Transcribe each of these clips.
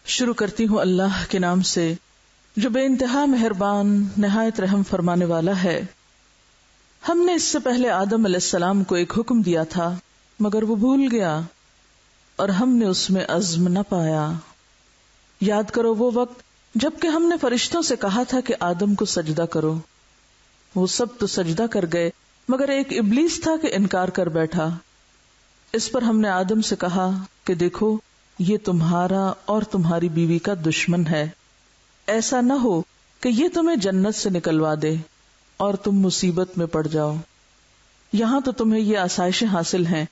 شروع کرتی ہوں اللہ کے نام سے جو بے انتہا مہربان نہایت رحم فرمانے والا ہے۔ ہم نے اس سے پہلے آدم علیہ السلام کو ایک حکم دیا تھا مگر وہ بھول گیا اور ہم نے اس میں عزم نہ پایا۔ یاد کرو وہ وقت جب کہ ہم نے فرشتوں سے کہا تھا کہ آدم کو سجدہ کرو، وہ سب تو سجدہ کر گئے مگر ایک ابلیس تھا کہ انکار کر بیٹھا۔ اس پر ہم نے آدم سے کہا کہ دیکھو یہ تمہارا اور تمہاری بیوی کا دشمن ہے، ایسا نہ ہو کہ یہ تمہیں جنت سے نکلوا دے اور تم مصیبت میں پڑ جاؤ۔ یہاں تو تمہیں یہ آسائشیں حاصل ہیں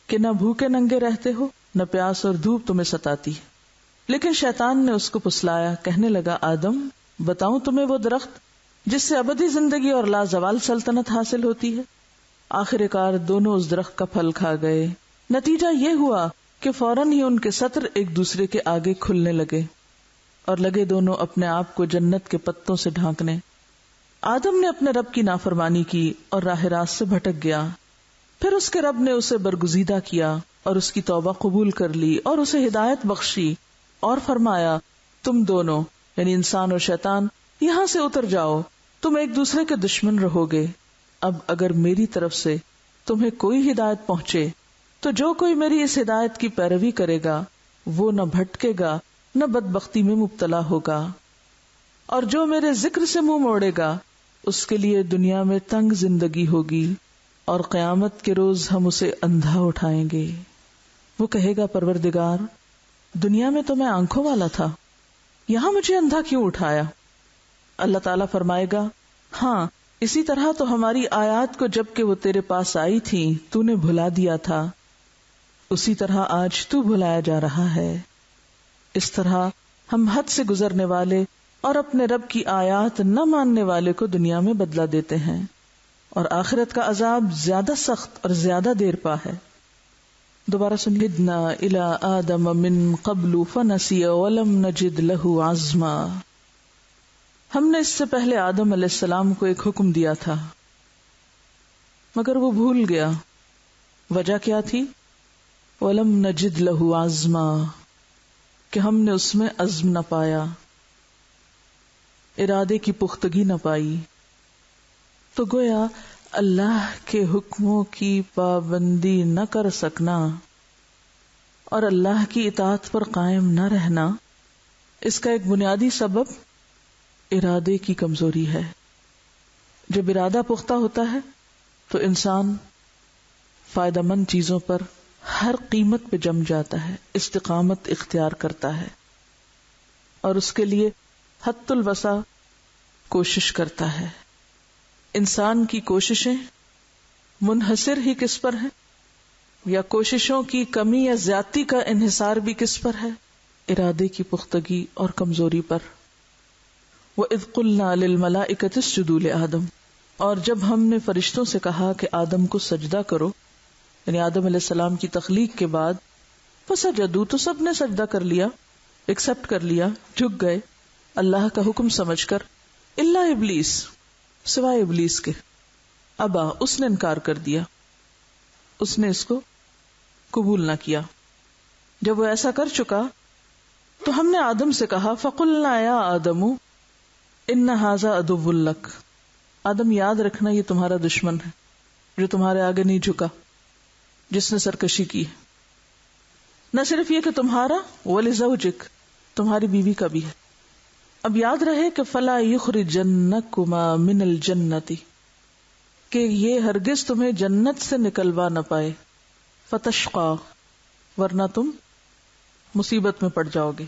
کہ نہ بھوکے ننگے رہتے ہو، نہ پیاس اور دھوپ تمہیں ستاتی۔ لیکن شیطان نے اس کو پھسلایا، کہنے لگا آدم بتاؤں تمہیں وہ درخت جس سے ابدی زندگی اور لازوال سلطنت حاصل ہوتی ہے؟ آخر کار دونوں اس درخت کا پھل کھا گئے۔ نتیجہ یہ ہوا کہ فوراً ہی ان کے سطر ایک دوسرے کے آگے کھلنے لگے اور لگے دونوں اپنے آپ کو جنت کے پتوں سے ڈھانکنے۔ آدم نے اپنے رب کی نافرمانی کی اور راہ راست سے بھٹک گیا۔ پھر اس کے رب نے اسے برگزیدہ کیا اور اس کی توبہ قبول کر لی اور اسے ہدایت بخشی اور فرمایا تم دونوں یعنی انسان اور شیطان یہاں سے اتر جاؤ، تم ایک دوسرے کے دشمن رہو گے۔ اب اگر میری طرف سے تمہیں کوئی ہدایت پہنچے تو جو کوئی میری اس ہدایت کی پیروی کرے گا وہ نہ بھٹکے گا نہ بدبختی میں مبتلا ہوگا، اور جو میرے ذکر سے منہ موڑے گا اس کے لیے دنیا میں تنگ زندگی ہوگی اور قیامت کے روز ہم اسے اندھا اٹھائیں گے۔ وہ کہے گا پروردگار دنیا میں تو میں آنکھوں والا تھا، یہاں مجھے اندھا کیوں اٹھایا؟ اللہ تعالیٰ فرمائے گا ہاں اسی طرح تو ہماری آیات کو جب کہ وہ تیرے پاس آئی تھی تو نے بھلا دیا تھا، اسی طرح آج تو بھلایا جا رہا ہے۔ اس طرح ہم حد سے گزرنے والے اور اپنے رب کی آیات نہ ماننے والے کو دنیا میں بدلہ دیتے ہیں، اور آخرت کا عذاب زیادہ سخت اور زیادہ دیر پا ہے۔ دوبارہ سنیے ہدنا الی آدم من قبل فنسی ولم نجد له عزما۔ ہم نے اس سے پہلے آدم علیہ السلام کو ایک حکم دیا تھا مگر وہ بھول گیا۔ وجہ کیا تھی؟ وَلَمْ نَجِدْ لَهُ عَزْمًا، کہ ہم نے اس میں عزم نہ پایا، ارادے کی پختگی نہ پائی۔ تو گویا اللہ کے حکموں کی پابندی نہ کر سکنا اور اللہ کی اطاعت پر قائم نہ رہنا، اس کا ایک بنیادی سبب ارادے کی کمزوری ہے۔ جب ارادہ پختہ ہوتا ہے تو انسان فائدہ مند چیزوں پر ہر قیمت پہ جم جاتا ہے، استقامت اختیار کرتا ہے اور اس کے لیے حد الوسع کوشش کرتا ہے۔ انسان کی کوششیں منحصر ہی کس پر ہیں، یا کوششوں کی کمی یا زیادتی کا انحصار بھی کس پر ہے؟ ارادے کی پختگی اور کمزوری پر۔ وَإِذْ قُلْنَا لِلْمَلَائِكَةِ اسْجُدُوا لِآدَمَ، اور جب ہم نے فرشتوں سے کہا کہ آدم کو سجدہ کرو، یعنی آدم علیہ السلام کی تخلیق کے بعد، فسجدوا تو سب نے سجدہ کر لیا، ایکسپٹ کر لیا، جھک گئے اللہ کا حکم سمجھ کر، الا ابلیس، سوائے ابلیس کے، ابا، اس نے انکار کر دیا، اس نے اس کو قبول نہ کیا۔ جب وہ ایسا کر چکا تو ہم نے آدم سے کہا فقلنا یا آدم ان ھذا عدو لک، آدم یاد رکھنا یہ تمہارا دشمن ہے جو تمہارے آگے نہیں جھکا، جس نے سرکشی کی۔ نہ صرف یہ کہ تمہارا، ولزوجک، تمہاری بیوی کا بھی ہے۔ اب یاد رہے کہ فلا یخرجنکما من الجنۃ، کہ یہ ہرگز تمہیں جنت سے نکلوا نہ پائے، فتشقا، ورنہ تم مصیبت میں پڑ جاؤ گے۔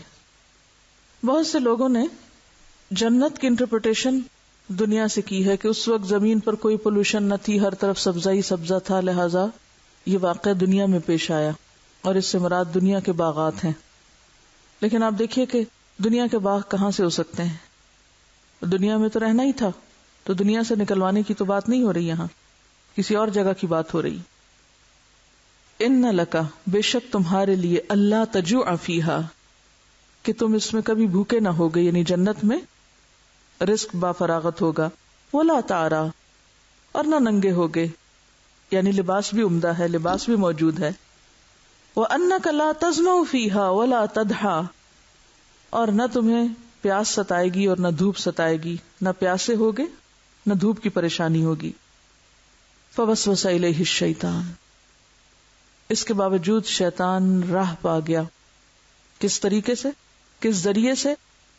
بہت سے لوگوں نے جنت کی انٹرپریٹیشن دنیا سے کی ہے کہ اس وقت زمین پر کوئی پولوشن نہ تھی، ہر طرف سبزہ ہی سبزہ تھا، لہذا یہ واقعہ دنیا میں پیش آیا اور اس سے مراد دنیا کے باغات ہیں۔ لیکن آپ دیکھیے کہ دنیا کے باغ کہاں سے ہو سکتے ہیں؟ دنیا میں تو رہنا ہی تھا، تو دنیا سے نکلوانے کی تو بات نہیں ہو رہی، یہاں کسی اور جگہ کی بات ہو رہی۔ ان لکا، بے شک تمہارے لیے، اللہ تجوع فیہا، کہ تم اس میں کبھی بھوکے نہ ہوگے، یعنی جنت میں رزق با فراغت ہوگا، ولا تعرا، اور نہ ننگے ہوگے، یعنی لباس بھی عمدہ ہے، لباس بھی موجود ہے۔ وَأَنَّكَ لَا تَظْمَأُ فِيهَا وَلَا تَضْحَىٰ، اور نہ تمہیں پیاس ستائے گی اور نہ دھوپ ستائے گی، نہ پیاسے ہوگے نہ دھوپ کی پریشانی ہوگی۔ فوسوس الیہ الشیطان، اس کے باوجود شیطان راہ پا گیا۔ کس طریقے سے، کس ذریعے سے؟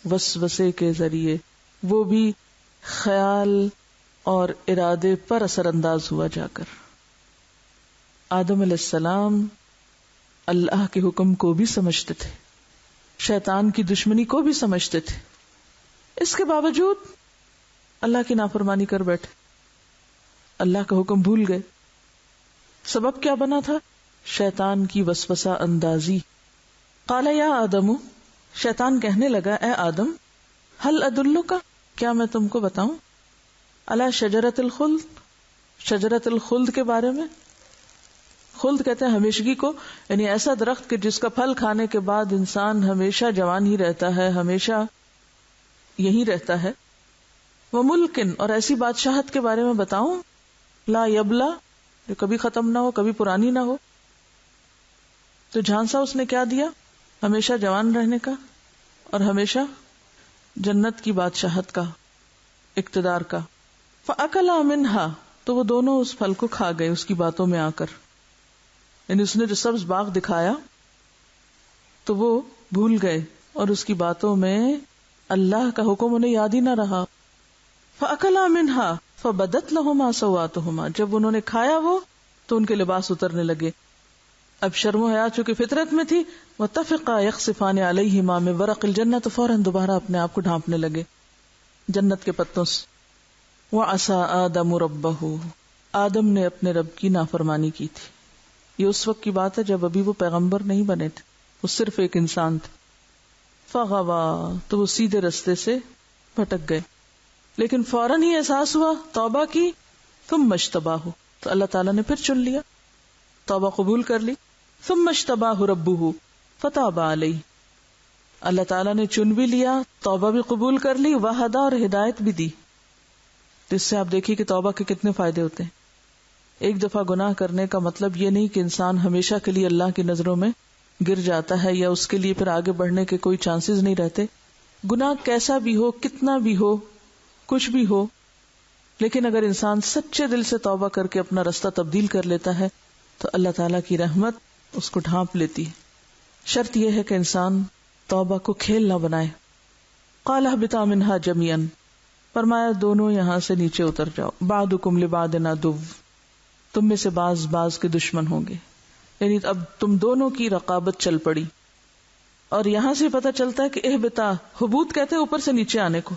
وسوسے کے ذریعے، وہ بھی خیال اور ارادے پر اثر انداز ہوا جا کر۔ آدم علیہ السلام اللہ کے حکم کو بھی سمجھتے تھے، شیطان کی دشمنی کو بھی سمجھتے تھے، اس کے باوجود اللہ کی نافرمانی کر بیٹھے، اللہ کا حکم بھول گئے۔ سبب کیا بنا تھا؟ شیطان کی وسوسہ اندازی۔ قال یا آدم، شیطان کہنے لگا اے آدم، هل ادلک، کیا میں تم کو بتاؤں، علی شجرۃ الخلد، شجرۃ الخلد کے بارے میں۔ خلد کہتے ہیں ہمیشگی کو، یعنی ایسا درخت کہ جس کا پھل کھانے کے بعد انسان ہمیشہ جوان ہی رہتا ہے، ہمیشہ یہی رہتا ہے۔ وہ ملکن، اور ایسی بادشاہت کے بارے میں بتاؤں، لا یبلا، جو کبھی ختم نہ ہو، کبھی پرانی نہ ہو۔ تو جھانسا اس نے کیا دیا؟ ہمیشہ جوان رہنے کا اور ہمیشہ جنت کی بادشاہت کا، اقتدار کا۔ فَأَكَلَا مِنْهَا، تو وہ دونوں اس پھل کو کھا گئے اس کی باتوں میں آ کر، یعنی اس نے جو سبز باغ دکھایا تو وہ بھول گئے اور اس کی باتوں میں اللہ کا حکم انہیں یاد ہی نہ رہا۔ فَأَكَلَا مِنْهَا فَبَدَتْ لَهُمَا سَوْآتُهُمَا، جب انہوں نے کھایا وہ تو ان کے لباس اترنے لگے۔ اب شرم و حیا چونکہ فطرت میں تھی، وَاتَّفِقَا يَخْصِفَانِ عَلَيْهِمَا مِن وَرَقِ الْجَنَّةِ، فوراً دوبارہ اپنے آپ کو ڈھانپنے لگے جنت کے پتوں سے۔ وَعَصَىٰ آدَمُ رَبَّهُ، آدم نے اپنے رب کی نافرمانی کی تھی۔ یہ اس وقت کی بات ہے جب ابھی وہ پیغمبر نہیں بنے تھے، وہ صرف ایک انسان تھے۔ فَغَوَىٰ، تو وہ سیدھے رستے سے بھٹک گئے، لیکن فوراً ہی احساس ہوا، توبہ کی، ثم اجتباہ، تو اللہ تعالیٰ نے پھر چن لیا، توبہ قبول کر لی۔ ثم اجتباہ ربہ فتاب علیہ، اللہ تعالیٰ نے چن بھی لیا، توبہ بھی قبول کر لی، وہدیٰ، اور ہدایت بھی دی۔ تو اس سے آپ دیکھیے کہ توبہ کے کتنے فائدے ہوتے ہیں۔ ایک دفعہ گناہ کرنے کا مطلب یہ نہیں کہ انسان ہمیشہ کے لیے اللہ کی نظروں میں گر جاتا ہے یا اس کے لیے پھر آگے بڑھنے کے کوئی چانسز نہیں رہتے۔ گناہ کیسا بھی ہو، کتنا بھی ہو، کچھ بھی ہو، لیکن اگر انسان سچے دل سے توبہ کر کے اپنا رستہ تبدیل کر لیتا ہے تو اللہ تعالیٰ کی رحمت اس کو ڈھانپ لیتی ہے۔ شرط یہ ہے کہ انسان توبہ کو کھیل نہ بنائے۔ قال اهبطا منها جميعا، فرمایا دونوں یہاں سے نیچے اتر جاؤ۔ بعضکم لبعض عدو، تم میں سے بعض کے دشمن ہوں گے، یعنی اب تم دونوں کی رقابت چل پڑی۔ اور یہاں سے پتہ چلتا ہے کہ اہبطا، حبوط کہتے ہیں اوپر سے نیچے آنے کو،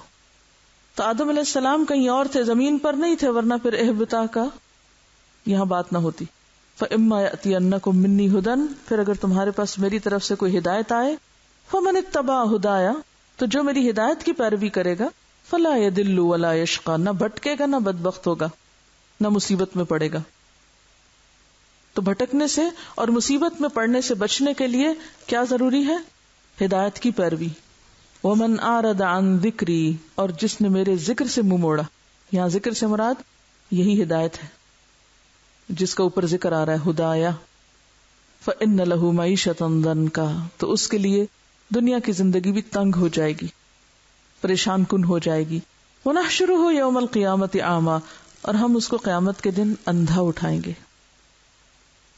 تو آدم علیہ السلام کہیں اور تھے، زمین پر نہیں تھے، ورنہ پھر اہبطا کا یہاں بات نہ ہوتی۔ فَإِمَّا يَأْتِيَنَّكُم مِّنِّي هُدًى، پھر اگر تمہارے پاس میری طرف سے کوئی ہدایت آئے، فَمَنِ اتَّبَعَ هُدَايَ، تو جو میری ہدایت کی پیروی کرے گا، فَلَا يَضِلُّ وَلَا يَشْقَىٰ، نہ بھٹکے گا نہ بدبخت ہوگا، نہ مصیبت میں پڑے گا۔ تو بھٹکنے سے اور مصیبت میں پڑنے سے بچنے کے لیے کیا ضروری ہے؟ ہدایت کی پیروی۔ وَمَنْ أَعْرَضَ عَنْ ذِكْرِي، اور جس نے میرے ذکر سے منہ موڑا، یہاں ذکر سے مراد یہی ہدایت ہے جس کا اوپر ذکر آ رہا ہے، ہدایہ۔ فَإِنَّ لَهُ مَعِيشَةً ضَنْكَا، تو اس کے لیے دنیا کی زندگی بھی تنگ ہو جائے گی، پریشان کن ہو جائے گی۔ وَنَحْشُرُهُ يَوْمَ الْقِيَامَةِ أَعْمَىٰ، اور ہم اس کو قیامت کے دن اندھا اٹھائیں گے۔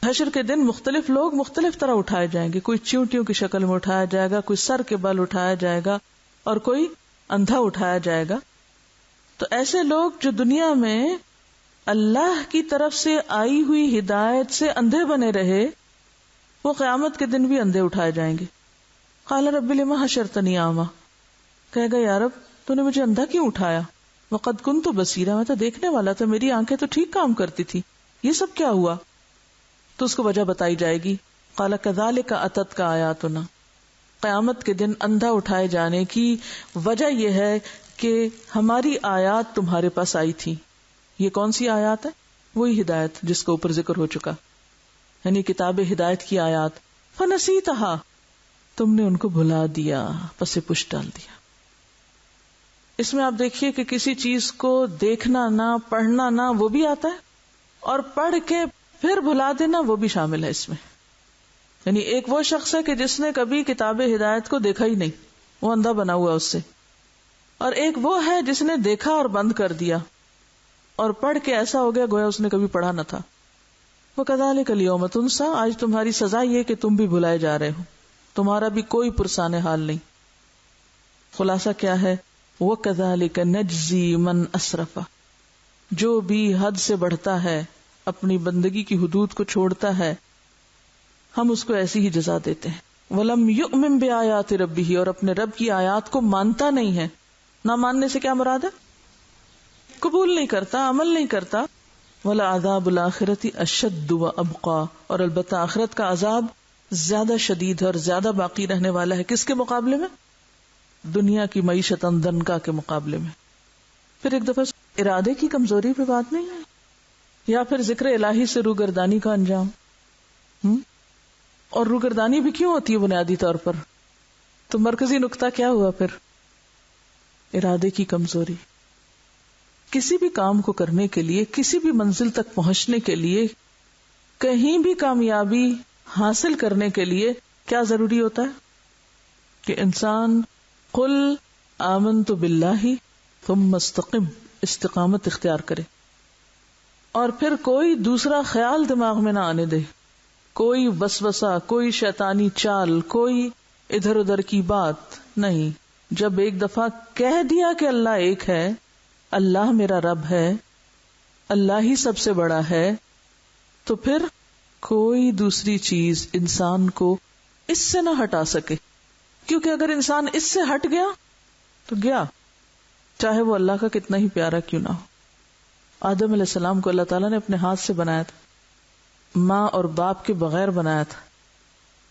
حشر کے دن مختلف لوگ مختلف طرح اٹھائے جائیں گے، کوئی چیونٹیوں کی شکل میں اٹھایا جائے گا، کوئی سر کے بل اٹھایا جائے گا، اور کوئی اندھا اٹھایا جائے گا۔ تو ایسے لوگ جو دنیا میں اللہ کی طرف سے آئی ہوئی ہدایت سے اندھے بنے رہے، وہ قیامت کے دن بھی اندھے اٹھائے جائیں گے۔ قال رب لما حشرتنی اعمی، کہے گا یا رب تو نے مجھے اندھا کیوں اٹھایا؟ وقد کنت بصیرا، میں تو دیکھنے والا تھا، میری آنکھیں تو ٹھیک کام کرتی تھی، یہ سب کیا ہوا؟ تو اس کو وجہ بتائی جائے گی۔ قال کذالک اتتک آیاتنا، قیامت کے دن اندھا اٹھائے جانے کی وجہ یہ ہے کہ ہماری آیات تمہارے پاس آئی تھی۔ یہ کون سی آیات ہے؟ وہی ہدایت جس کا اوپر ذکر ہو چکا، یعنی کتاب ہدایت کی آیات۔ فنسیتھا، تم نے ان کو بھلا دیا، پس پش ڈال دیا۔ اس میں آپ دیکھیے کہ کسی چیز کو دیکھنا نہ، پڑھنا نہ، وہ بھی آتا ہے، اور پڑھ کے پھر بھلا دینا وہ بھی شامل ہے اس میں۔ یعنی ایک وہ شخص ہے کہ جس نے کبھی کتاب ہدایت کو دیکھا ہی نہیں، وہ اندھا بنا ہوا اس سے، اور ایک وہ ہے جس نے دیکھا اور بند کر دیا اور پڑھ کے ایسا ہو گیا گویا اس نے کبھی پڑھا نہ تھا. وَكَذَلِكَ الْيَوْمَ تُنسَىٰ، آج تمہاری سزا یہ کہ تم بھی بھلائے جا رہے ہو، تمہارا بھی کوئی پرسان حال نہیں. خلاصہ کیا ہے؟ وَكَذَلِكَ نَجْزِي مَنْ أَسْرَفَ، جو بھی حد سے بڑھتا ہے، اپنی بندگی کی حدود کو چھوڑتا ہے، ہم اس کو ایسی ہی جزا دیتے ہیں. وَلَمْ يُؤْمِن بِآيَاتِ رَبِّهِ، اور اپنے رب کی آیات کو مانتا نہیں ہے. نہ ماننے سے کیا مراد ہے؟ قبول نہیں کرتا، عمل نہیں کرتا. وَلَعَذَابُ الْآخِرَةِ أَشَدُّ وَأَبْقَىٰ، اور البتہ آخرت کا عذاب زیادہ شدید اور زیادہ باقی رہنے والا ہے. کس کے مقابلے میں؟ دنیا کی معیشت دنکا کے مقابلے میں. پھر ایک دفعہ ارادے کی کمزوری پہ بات نہیں ہے، یا پھر ذکر الہی سے روگردانی کا انجام. اور روگردانی بھی کیوں ہوتی ہے بنیادی طور پر؟ تو مرکزی نقطہ کیا ہوا پھر؟ ارادے کی کمزوری. کسی بھی کام کو کرنے کے لیے، کسی بھی منزل تک پہنچنے کے لیے، کہیں بھی کامیابی حاصل کرنے کے لیے کیا ضروری ہوتا ہے؟ کہ انسان قل آمنت باللہ ثم استقم، استقامت اختیار کرے، اور پھر کوئی دوسرا خیال دماغ میں نہ آنے دے، کوئی وسوسہ، کوئی شیطانی چال، کوئی ادھر ادھر کی بات نہیں. جب ایک دفعہ کہہ دیا کہ اللہ ایک ہے، اللہ میرا رب ہے، اللہ ہی سب سے بڑا ہے، تو پھر کوئی دوسری چیز انسان کو اس سے نہ ہٹا سکے. کیونکہ اگر انسان اس سے ہٹ گیا تو گیا، چاہے وہ اللہ کا کتنا ہی پیارا کیوں نہ ہو. آدم علیہ السلام کو اللہ تعالیٰ نے اپنے ہاتھ سے بنایا تھا، ماں اور باپ کے بغیر بنایا تھا.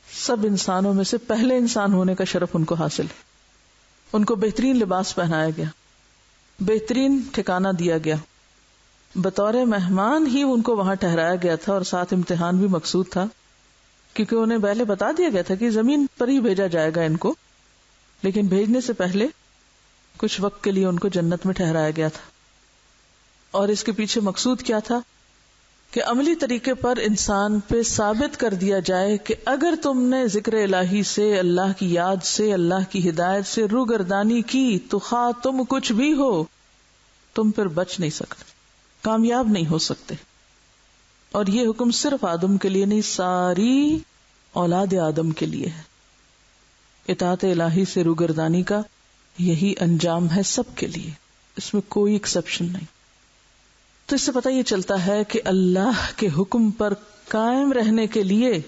سب انسانوں میں سے پہلے انسان ہونے کا شرف ان کو حاصل ہے. ان کو بہترین لباس پہنایا گیا، بہترین ٹھکانہ دیا گیا، بطور مہمان ہی ان کو وہاں ٹھہرایا گیا تھا، اور ساتھ امتحان بھی مقصود تھا، کیونکہ انہیں پہلے بتا دیا گیا تھا کہ زمین پر ہی بھیجا جائے گا ان کو، لیکن بھیجنے سے پہلے کچھ وقت کے لیے ان کو جنت میں ٹھہرایا گیا تھا. اور اس کے پیچھے مقصود کیا تھا؟ کہ عملی طریقے پر انسان پہ ثابت کر دیا جائے کہ اگر تم نے ذکر الہی سے، اللہ کی یاد سے، اللہ کی ہدایت سے روگردانی کی تو خواہ تم کچھ بھی ہو، تم پھر بچ نہیں سکتے، کامیاب نہیں ہو سکتے. اور یہ حکم صرف آدم کے لیے نہیں، ساری اولاد آدم کے لیے ہے. اطاعت الہی سے روگردانی کا یہی انجام ہے سب کے لیے، اس میں کوئی ایکسپشن نہیں. تو اس سے پتہ یہ چلتا ہے کہ اللہ کے حکم پر قائم رہنے کے لیے،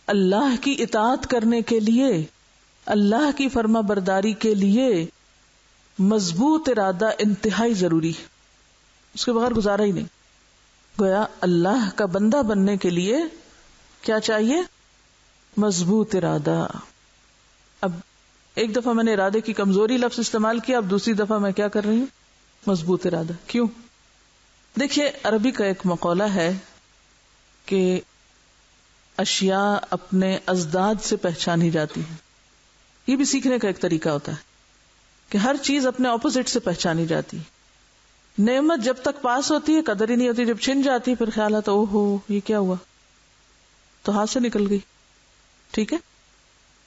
اللہ کی اطاعت کرنے کے لیے، اللہ کی فرما برداری کے لیے مضبوط ارادہ انتہائی ضروری ہے. اس کے بغیر گزارا ہی نہیں. گویا اللہ کا بندہ بننے کے لیے کیا چاہیے؟ مضبوط ارادہ. اب ایک دفعہ میں نے ارادے کی کمزوری لفظ استعمال کیا، اب دوسری دفعہ میں کیا کر رہی ہوں؟ مضبوط ارادہ. کیوں؟ دیکھیے، عربی کا ایک مقولہ ہے کہ اشیاء اپنے ازداد سے پہچانی جاتی ہیں. یہ بھی سیکھنے کا ایک طریقہ ہوتا ہے کہ ہر چیز اپنے اپوزٹ سے پہچانی جاتی ہے. نعمت جب تک پاس ہوتی ہے قدر ہی نہیں ہوتی، جب چھن جاتی ہے پھر خیال آتا او ہو یہ کیا ہوا، تو ہاتھ سے نکل گئی. ٹھیک ہے،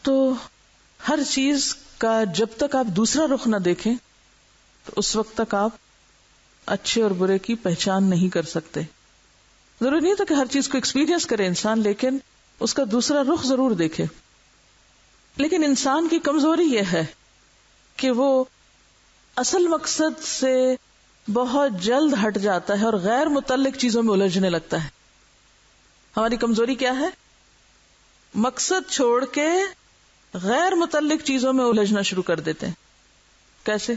تو ہر چیز کا جب تک آپ دوسرا رخ نہ دیکھیں تو اس وقت تک آپ اچھے اور برے کی پہچان نہیں کر سکتے. ضروری نہیں تو کہ ہر چیز کو ایکسپیرینس کرے انسان، لیکن اس کا دوسرا رخ ضرور دیکھے. لیکن انسان کی کمزوری یہ ہے کہ وہ اصل مقصد سے بہت جلد ہٹ جاتا ہے اور غیر متعلق چیزوں میں الجھنے لگتا ہے. ہماری کمزوری کیا ہے؟ مقصد چھوڑ کے غیر متعلق چیزوں میں الجھنا شروع کر دیتے ہیں. کیسے؟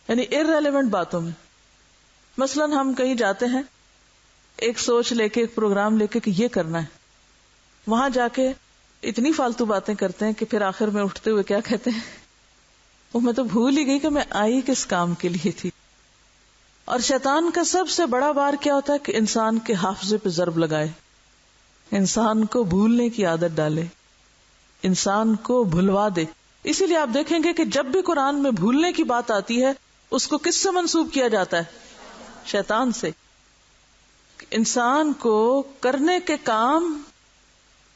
یعنی irrelevant باتوں میں. مثلا ہم کہیں جاتے ہیں ایک سوچ لے کے، ایک پروگرام لے کے کہ یہ کرنا ہے، وہاں جا کے اتنی فالتو باتیں کرتے ہیں کہ پھر آخر میں اٹھتے ہوئے کیا کہتے ہیں؟ وہ میں تو بھول ہی گئی کہ میں آئی کس کام کے لیے تھی. اور شیطان کا سب سے بڑا وار کیا ہوتا ہے کہ انسان کے حافظے پہ ضرب لگائے، انسان کو بھولنے کی عادت ڈالے، انسان کو بھلوا دے. اسی لیے آپ دیکھیں گے کہ جب بھی قرآن میں بھولنے کی بات آتی ہے اس کو کس سے منسوب کیا جاتا ہے؟ شیطان سے. انسان کو کرنے کے کام،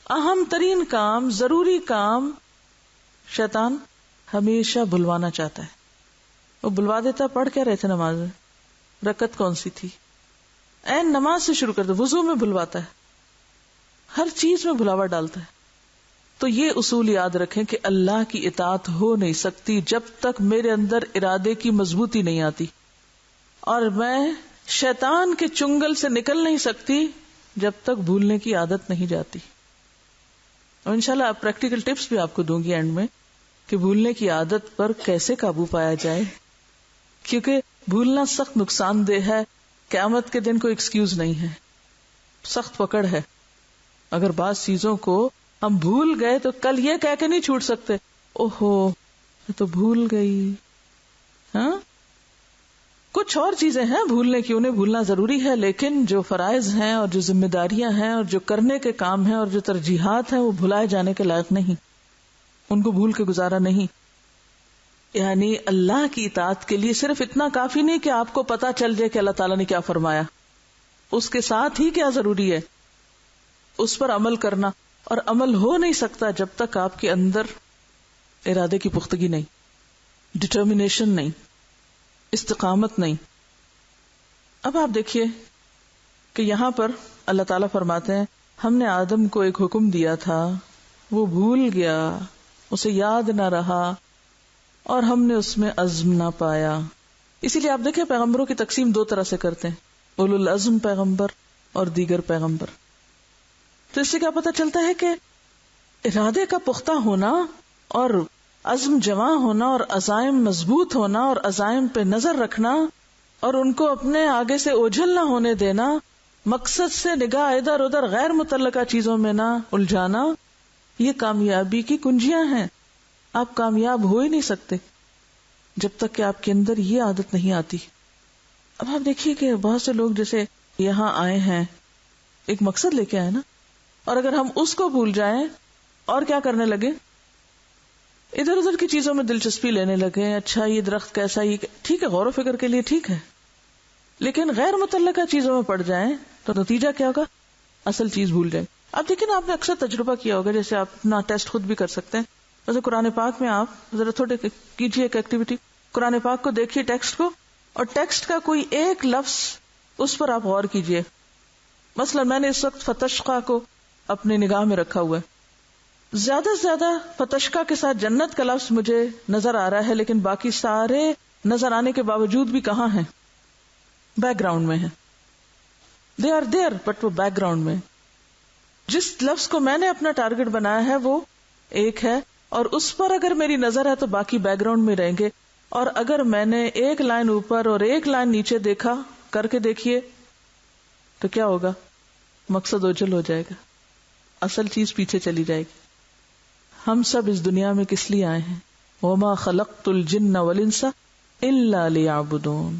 اہم ترین کام، ضروری کام، شیطان ہمیشہ بھلوانا چاہتا ہے. وہ بلوا دیتا. پڑھ کیا رہے تھے نماز میں؟ رکعت کون سی تھی؟ این نماز سے شروع کرتا. وضو میں بھلواتا ہے, ہر چیز میں بھلاوٹ ڈالتا ہے. تو یہ اصول یاد رکھیں کہ اللہ کی اطاعت ہو نہیں سکتی جب تک میرے اندر ارادے کی مضبوطی نہیں آتی, اور میں شیطان کے چنگل سے نکل نہیں سکتی جب تک بھولنے کی عادت نہیں جاتی. اور انشاءاللہ اب پریکٹیکل ٹپس بھی آپ کو دوں گی اینڈ میں کہ بھولنے کی عادت پر کیسے قابو پایا جائے, کیونکہ بھولنا سخت نقصان دہ ہے. قیامت کے دن کوئی ایکسکیوز نہیں ہے, سخت پکڑ ہے. اگر بعض چیزوں کو ہم بھول گئے تو کل یہ کہہ کے نہیں چھوٹ سکتے اوہو میں تو بھول گئی. ہاں کچھ اور چیزیں ہیں بھولنے کی, انہیں بھولنا ضروری ہے, لیکن جو فرائض ہیں اور جو ذمہ داریاں ہیں اور جو کرنے کے کام ہیں اور جو ترجیحات ہیں وہ بھلائے جانے کے لائق نہیں, ان کو بھول کے گزارا نہیں. یعنی اللہ کی اطاعت کے لیے صرف اتنا کافی نہیں کہ آپ کو پتا چل جائے کہ اللہ تعالیٰ نے کیا فرمایا, اس کے ساتھ ہی کیا ضروری ہے اس پر عمل کرنا. اور عمل ہو نہیں سکتا جب تک آپ کے اندر ارادے کی پختگی نہیں, ڈٹرمینیشن نہیں, استقامت نہیں. اب آپ دیکھیے کہ یہاں پر اللہ تعالیٰ فرماتے ہیں ہم نے آدم کو ایک حکم دیا تھا, وہ بھول گیا, اسے یاد نہ رہا اور ہم نے اس میں عزم نہ پایا. اسی لیے آپ دیکھیں پیغمبروں کی تقسیم دو طرح سے کرتے ہیں, اولو العزم پیغمبر اور دیگر پیغمبر. تو اس سے کیا پتہ چلتا ہے کہ ارادے کا پختہ ہونا اور عزم جمع ہونا اور عزائم مضبوط ہونا اور عزائم پہ نظر رکھنا اور ان کو اپنے آگے سے اوجھل نہ ہونے دینا, مقصد سے نگاہ ادھر ادھر غیر متعلقہ چیزوں میں نہ الجھانا, یہ کامیابی کی کنجیاں ہیں. آپ کامیاب ہو ہی نہیں سکتے جب تک کہ آپ کے اندر یہ عادت نہیں آتی. اب آپ دیکھیے کہ بہت سے لوگ جیسے یہاں آئے ہیں ایک مقصد لے کے آئے نا, اور اگر ہم اس کو بھول جائیں اور کیا کرنے لگے, ادھر ادھر کی چیزوں میں دلچسپی لینے لگے. اچھا یہ درخت کیسا, یہ ٹھیک ہے غور و فکر کے لیے ٹھیک ہے, لیکن غیر متعلقہ چیزوں میں پڑ جائیں تو نتیجہ کیا ہوگا, اصل چیز بھول جائیں. اب دیکھیں نا آپ نے اکثر تجربہ کیا ہوگا, جیسے آپ اپنا ٹیسٹ خود بھی کر سکتے ہیں. ویسے قرآن پاک میں آپ ذرا تھوڑے کیجیے ایک ایکٹیویٹی, قرآن پاک کو دیکھیے ٹیکسٹ کو, اور ٹیکسٹ کا کوئی ایک لفظ اس پر آپ غور کیجیے. مثلا میں نے اس وقت فتشقہ کو اپنی نگاہ میں رکھا ہوا ہے. زیادہ سے زیادہ فتشقہ کے ساتھ جنت کا لفظ مجھے نظر آ رہا ہے, لیکن باقی سارے نظر آنے کے باوجود بھی کہاں ہیں, بیک گراؤنڈ میں ہیں. دے آر دیئر بٹ وہ بیک گراؤنڈ میں. جس لفظ کو میں نے اپنا ٹارگٹ بنایا ہے وہ ایک ہے, اور اس پر اگر میری نظر ہے تو باقی بیک گراؤنڈ میں رہیں گے. اور اگر میں نے ایک لائن اوپر اور ایک لائن نیچے دیکھا, کر کے دیکھیے تو کیا ہوگا, مقصد اوجھل ہو جائے گا, اصل چیز پیچھے چلی جائے گی. ہم سب اس دنیا میں کس لیے آئے ہیں, وما خلقت الجن والانس الا لیعبدون,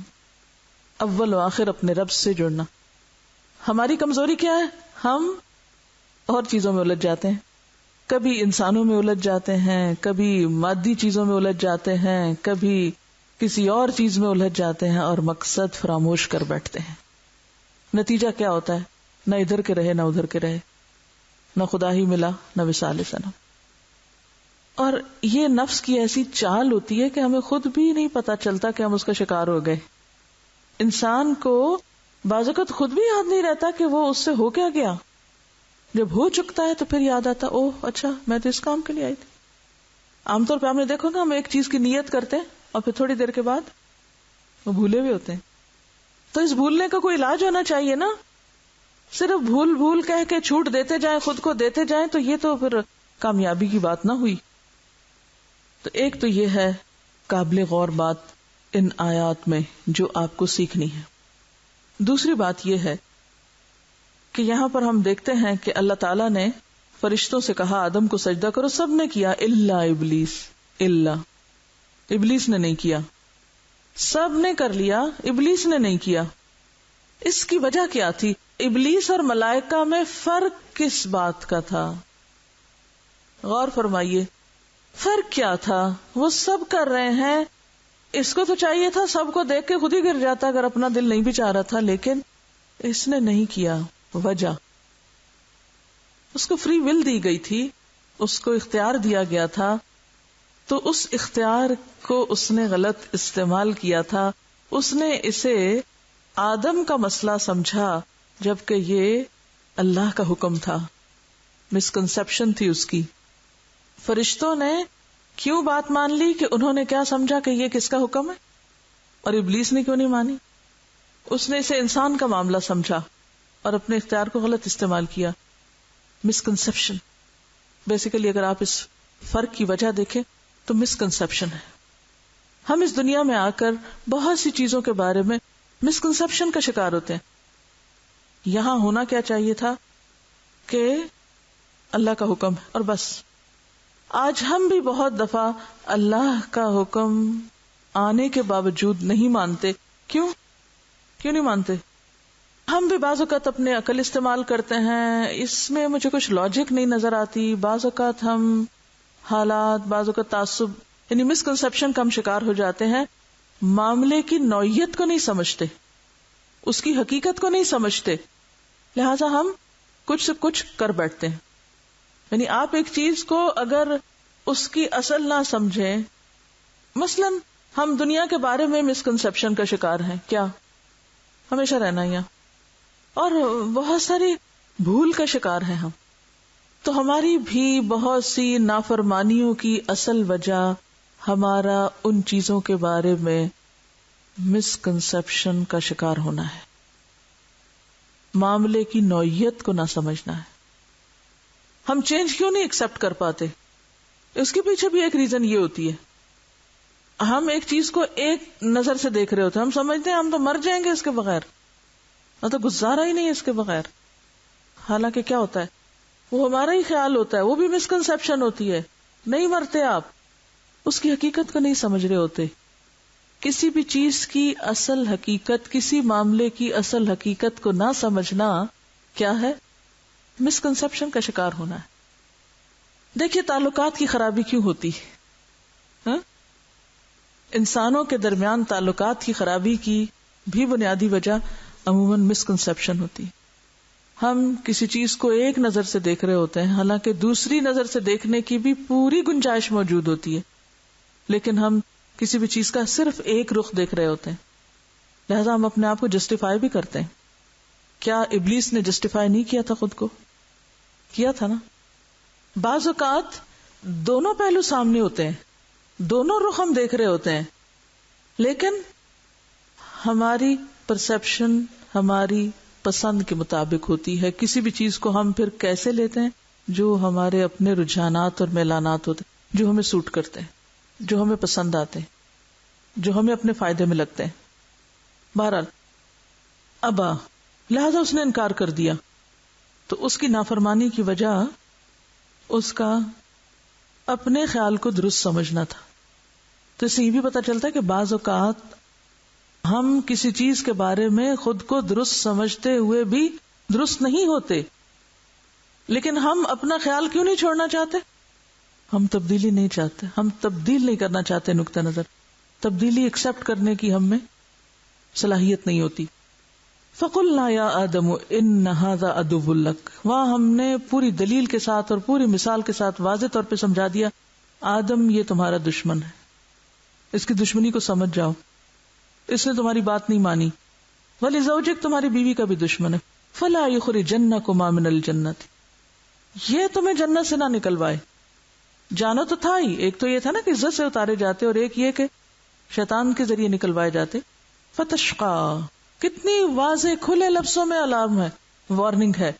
اول و آخر اپنے رب سے جڑنا. ہماری کمزوری کیا ہے, ہم اور چیزوں میں الجھ جاتے ہیں, کبھی انسانوں میں الجھ جاتے ہیں, کبھی مادی چیزوں میں الجھ جاتے ہیں, کبھی کسی اور چیز میں الجھ جاتے ہیں, اور مقصد فراموش کر بیٹھتے ہیں. نتیجہ کیا ہوتا ہے, نہ ادھر کے رہے نہ ادھر کے رہے, نہ خدا ہی ملا نہ وصال صنم. اور یہ نفس کی ایسی چال ہوتی ہے کہ ہمیں خود بھی نہیں پتا چلتا کہ ہم اس کا شکار ہو گئے. انسان کو بعض اوقات خود بھی یاد نہیں رہتا کہ وہ اس سے ہو کیا گیا. جب ہو چکتا ہے تو پھر یاد آتا, اوہ اچھا میں تو اس کام کے لیے آئی تھی. عام طور پہ آپ نے دیکھو گا ہم ایک چیز کی نیت کرتے ہیں اور پھر تھوڑی دیر کے بعد وہ بھولے ہوئے ہوتے ہیں. تو اس بھولنے کا کوئی علاج ہونا چاہیے نا. صرف بھول بھول کہہ کے چھوٹ دیتے جائیں, خود کو دیتے جائیں, تو یہ تو پھر کامیابی کی بات نہ ہوئی. تو ایک تو یہ ہے قابل غور بات ان آیات میں جو آپ کو سیکھنی ہے. دوسری بات یہ ہے کہ یہاں پر ہم دیکھتے ہیں کہ اللہ تعالیٰ نے فرشتوں سے کہا آدم کو سجدہ کرو, سب نے کیا الا ابلیس. الا ابلیس نے نہیں کیا. سب نے کر لیا, ابلیس نے نہیں کیا. اس کی وجہ کیا تھی؟ ابلیس اور ملائکہ میں فرق کس بات کا تھا؟ غور فرمائیے, فرق کیا تھا؟ وہ سب کر رہے ہیں, اس کو تو چاہیے تھا سب کو دیکھ کے خود ہی گر جاتا اگر اپنا دل نہیں بھی چاہ رہا تھا, لیکن اس نے نہیں کیا. وجہ, اس کو فری ول دی گئی تھی, اس کو اختیار دیا گیا تھا تو اس اختیار کو اس نے غلط استعمال کیا تھا. اس نے اسے آدم کا مسئلہ سمجھا جبکہ یہ اللہ کا حکم تھا. مسکنسپشن تھی اس کی. فرشتوں نے کیوں بات مان لی کہ انہوں نے کیا سمجھا کہ یہ کس کا حکم ہے, اور ابلیس نے کیوں نہیں مانی؟ اس نے اسے انسان کا معاملہ سمجھا اور اپنے اختیار کو غلط استعمال کیا. مسکنسپشن بیسیکلی اگر آپ اس فرق کی وجہ دیکھیں تو مسکنسپشن ہے. ہم اس دنیا میں آ کر بہت سی چیزوں کے بارے میں مسکنسپشن کا شکار ہوتے ہیں. یہاں ہونا کیا چاہیے تھا کہ اللہ کا حکم ہے اور بس. آج ہم بھی بہت دفعہ اللہ کا حکم آنے کے باوجود نہیں مانتے. کیوں نہیں مانتے؟ ہم بھی بعض اوقات اپنے عقل استعمال کرتے ہیں, اس میں مجھے کچھ لاجک نہیں نظر آتی. بعض اوقات ہم حالات, بعض اوقات تعصب یعنی مسکنسپشن کا ہم شکار ہو جاتے ہیں. معاملے کی نوعیت کو نہیں سمجھتے, اس کی حقیقت کو نہیں سمجھتے, لہذا ہم کچھ سے کچھ کر بیٹھتے ہیں. یعنی آپ ایک چیز کو اگر اس کی اصل نہ سمجھیں, مثلا ہم دنیا کے بارے میں مسکنسپشن کا شکار ہیں, کیا ہمیشہ رہنا ہی, اور بہت ساری بھول کا شکار ہیں ہم. تو ہماری بھی بہت سی نافرمانیوں کی اصل وجہ ہمارا ان چیزوں کے بارے میں مسکنسپشن کا شکار ہونا ہے, معاملے کی نوعیت کو نہ سمجھنا ہے. ہم چینج کیوں نہیں ایکسپٹ کر پاتے؟ اس کے پیچھے بھی ایک ریزن یہ ہوتی ہے, ہم ایک چیز کو ایک نظر سے دیکھ رہے ہوتے ہیں. ہم سمجھتے ہیں ہم تو مر جائیں گے اس کے بغیر, نہ تو گزارا ہی نہیں اس کے بغیر. حالانکہ کیا ہوتا ہے, وہ ہمارا ہی خیال ہوتا ہے, وہ بھی مسکنسپشن ہوتی ہے. نہیں مرتے آپ, اس کی حقیقت کو نہیں سمجھ رہے ہوتے. کسی بھی چیز کی اصل حقیقت, کسی معاملے کی اصل حقیقت کو نہ سمجھنا کیا ہے؟ مسکنسپشن کا شکار ہونا ہے. دیکھیے تعلقات کی خرابی کیوں ہوتی ہے؟ انسانوں کے درمیان تعلقات کی خرابی کی بھی بنیادی وجہ عموماً مسکنسپشن ہوتی. ہم کسی چیز کو ایک نظر سے دیکھ رہے ہوتے ہیں, حالانکہ دوسری نظر سے دیکھنے کی بھی پوری گنجائش موجود ہوتی ہے, لیکن ہم کسی بھی چیز کا صرف ایک رخ دیکھ رہے ہوتے ہیں, لہذا ہم اپنے آپ کو جسٹیفائی بھی کرتے ہیں. کیا ابلیس نے جسٹیفائی نہیں کیا تھا خود کو؟ کیا تھا نا. بعض اوقات دونوں پہلو سامنے ہوتے ہیں, دونوں رخ ہم دیکھ رہے ہوتے ہیں, لیکن ہماری پرسپشن ہماری پسند کے مطابق ہوتی ہے. کسی بھی چیز کو ہم پھر کیسے لیتے ہیں؟ جو ہمارے اپنے رجحانات اور میلانات ہوتے ہیں, جو ہمیں سوٹ کرتے ہیں, جو ہمیں پسند آتے ہیں, جو ہمیں اپنے فائدے میں لگتے ہیں. بہرحال ابا, لہذا اس نے انکار کر دیا. تو اس کی نافرمانی کی وجہ اس کا اپنے خیال کو درست سمجھنا تھا. تو اس سے یہ بھی پتہ چلتا ہے کہ بعض اوقات ہم کسی چیز کے بارے میں خود کو درست سمجھتے ہوئے بھی درست نہیں ہوتے, لیکن ہم اپنا خیال کیوں نہیں چھوڑنا چاہتے؟ ہم تبدیلی نہیں چاہتے, ہم تبدیل نہیں کرنا چاہتے. نقطہ نظر, تبدیلی ایکسپٹ کرنے کی ہم میں صلاحیت نہیں ہوتی. فَقُلْنَا يَا آدَمُ إِنَّ هَذَا عَدُوٌّ لَكَ, وہاں ہم نے پوری دلیل کے ساتھ اور پوری مثال کے ساتھ واضح طور پہ سمجھا دیا, آدم یہ تمہارا دشمن ہے, اس کی دشمنی کو سمجھ جاؤ. اس نے تمہاری بات نہیں مانی. وَلِزَوْجِكَ, تمہاری بیوی کا بھی دشمن ہے. فَلَا يُخْرِجَنَّكُمَا مِنَ الْجَنَّةِ, یہ تمہیں جنت سے نہ نکلوائے. جانا تو تھا ہی, ایک تو یہ تھا نا کہ عزت سے اتارے جاتے, اور ایک یہ کہ شیطان کے ذریعے نکلوائے جاتے. فَتَشْقَى, کتنی واضح کھلے لفظوں میں الارم ہے, وارننگ ہے,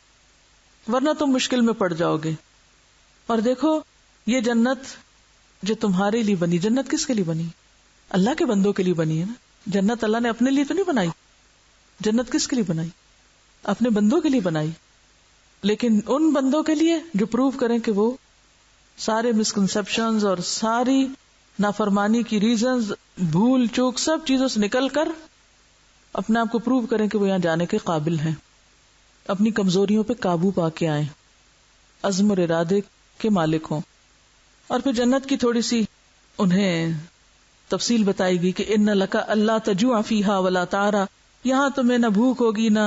ورنہ تم مشکل میں پڑ جاؤ گے. اور دیکھو یہ جنت جو تمہارے لیے بنی, جنت کس کے لیے بنی؟ اللہ کے بندوں کے لیے بنی ہے نا. جنت اللہ نے اپنے لیے تو نہیں بنائی, جنت کس کے لیے بنائی؟ اپنے بندوں کے لیے بنائی, لیکن ان بندوں کے لیے جو پروو کریں کہ وہ سارے مسکنسپشنز اور ساری نافرمانی کی ریزنز, بھول چوک سب چیزوں سے نکل کر اپنے آپ کو پروو کریں کہ وہ یہاں جانے کے قابل ہیں, اپنی کمزوریوں پہ قابو پا کے آئیں, عزم اور ارادے کے مالک ہوں. اور پھر جنت کی تھوڑی سی انہیں تفصیل بتائی گئی کہ ان لک اللہ تجوع فیہا ولا تعرا, یہاں تمہیں نہ بھوک ہوگی نہ